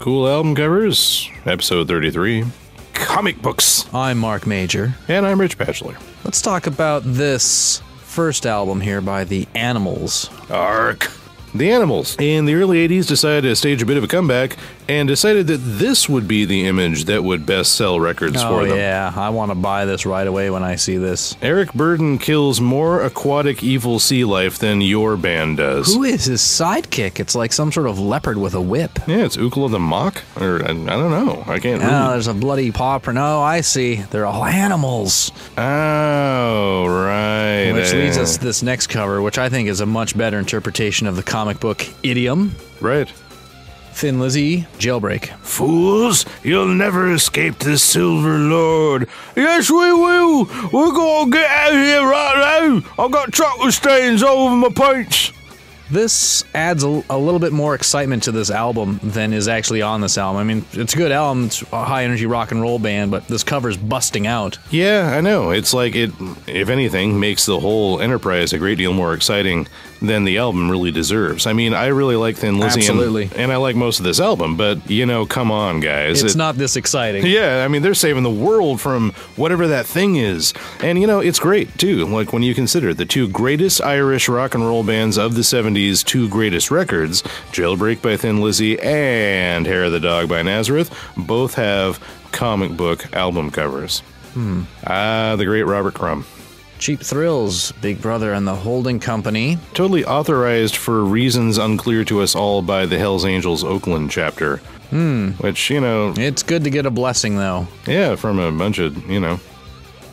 Cool album covers, episode 33. Comic books. I'm Mark Major. And I'm Rich Batchelor. Let's talk about this first album here by the Animals. Ark. The Animals, in the early 80s, decided to stage a bit of a comeback and decided that this would be the image that would best sell records for them. Oh yeah, I want to buy this right away when I see this. Eric Burdon kills more aquatic evil sea life than your band does. Who is his sidekick? It's like some sort of leopard with a whip. Yeah, it's Ukla the Mock, or I don't know. I can't read. Oh, there's a bloody paw print. Oh, I see. They're all animals. Oh, right. Which leads us to this next cover, which I think is a much better interpretation of the comic book idiom. Right. Thin Lizzy, Jailbreak. Fools, you'll never escape the Silver Lord. Yes, we will. We're gonna get out of here right now. I've got chocolate stains all over my pants. This adds a little bit more excitement to this album than is actually on this album. I mean, it's a good album, it's a high-energy rock and roll band, but this cover's busting out. Yeah, I know. It's like it, if anything, makes the whole enterprise a great deal more exciting than the album really deserves. I mean, I really like Thin Lizzy, Absolutely. And I like most of this album, but, you know, come on, guys. It's not this exciting. Yeah, I mean, they're saving the world from whatever that thing is. And, you know, it's great, too. Like, when you consider the two greatest Irish rock and roll bands of the 70s, two greatest records, Jailbreak by Thin Lizzy and Hair of the Dog by Nazareth, both have comic book album covers. The great Robert Crumb. Cheap Thrills, Big Brother and the Holding Company. Totally authorized for reasons unclear to us all by the Hells Angels Oakland chapter. Which, you know... It's good to get a blessing, though. Yeah, from a bunch of, you know...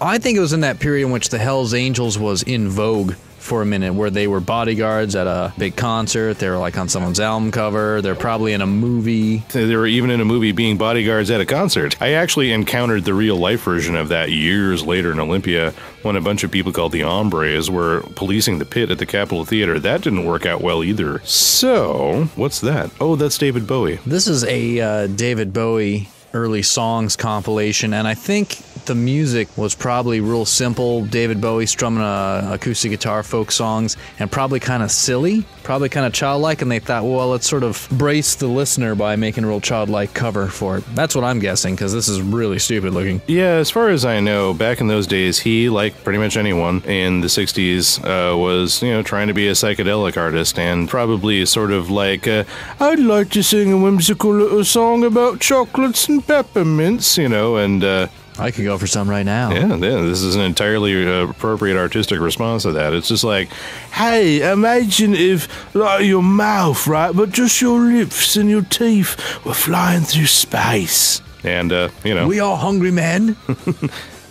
I think it was in that period in which the Hells Angels was in vogue for a minute, where they were bodyguards at a big concert, they were like on someone's album cover, they're probably in a movie. They were even in a movie being bodyguards at a concert. I actually encountered the real-life version of that years later in Olympia, when a bunch of people called the Hombres were policing the pit at the Capitol Theater. That didn't work out well either. So, what's that? Oh, that's David Bowie. This is a David Bowie early songs compilation, and I think the music was probably real simple. David Bowie strumming acoustic guitar, folk songs, and probably kind of silly, probably kind of childlike, and they thought, well, let's sort of brace the listener by making a real childlike cover for it. That's what I'm guessing, because this is really stupid looking. Yeah, as far as I know, back in those days, he, like pretty much anyone in the 60s, was, you know, trying to be a psychedelic artist, and probably sort of like, I'd like to sing a whimsical little song about chocolates and peppermints, you know, and, I could go for some right now. Yeah, this is an entirely appropriate artistic response to that. It's just like, hey, imagine if, like, your mouth, right, but just your lips and your teeth were flying through space. And, you know. We are hungry men.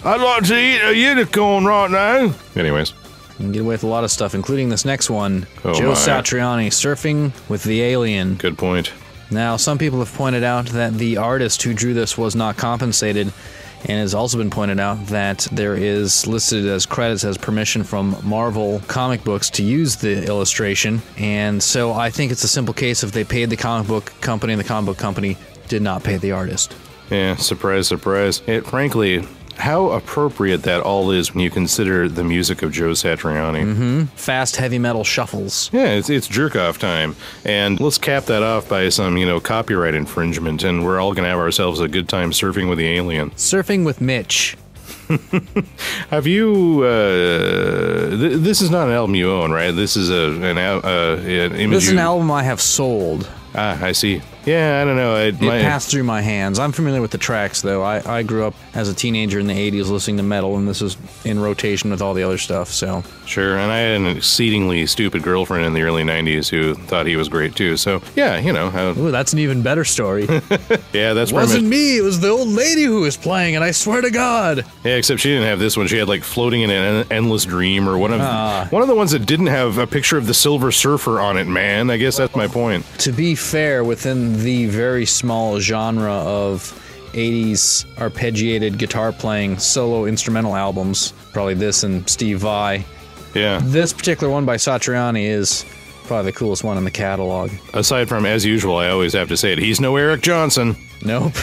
I'd like to eat a unicorn right now. Anyways. You can get away with a lot of stuff, including this next one. Oh, Joe my. Satriani, Surfing with the Alien. Good point. Now, some people have pointed out that the artist who drew this was not compensated, and it has also been pointed out that there is listed as credits as permission from Marvel Comic Books to use the illustration, and so I think it's a simple case of they paid the comic book company and the comic book company did not pay the artist. Yeah, surprise, surprise. Frankly, how appropriate that all is when you consider the music of Joe Satriani. Fast heavy metal shuffles. Yeah, it's jerk-off time. And let's cap that off by some, you know, copyright infringement, and we're all going to have ourselves a good time surfing with the alien. Surfing with Mitch. Have you, this is not an album you own, right? This is an image. This is an album I have sold. Ah, I see. Yeah, I don't know. It passed through my hands. I'm familiar with the tracks, though. I grew up as a teenager in the 80s listening to metal, and this was in rotation with all the other stuff, so... Sure, and I had an exceedingly stupid girlfriend in the early 90s who thought he was great, too, so, yeah, you know. Ooh, that's an even better story. Yeah, that's It wasn't me, it was the old lady who was playing, and I swear to God. Yeah, except she didn't have this one. She had, like, Floating in an Endless Dream, or one of the ones that didn't have a picture of the Silver Surfer on it, man. I guess that's my point. To be fair, within the very small genre of 80s arpeggiated guitar playing solo instrumental albums, probably this and Steve Vai, yeah, this particular one by Satriani is probably the coolest one in the catalog. Aside from, as usual, I always have to say it, he's no Eric Johnson. Nope.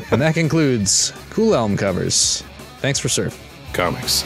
And that concludes Cool Album Covers. Thanks for surfing. Comics.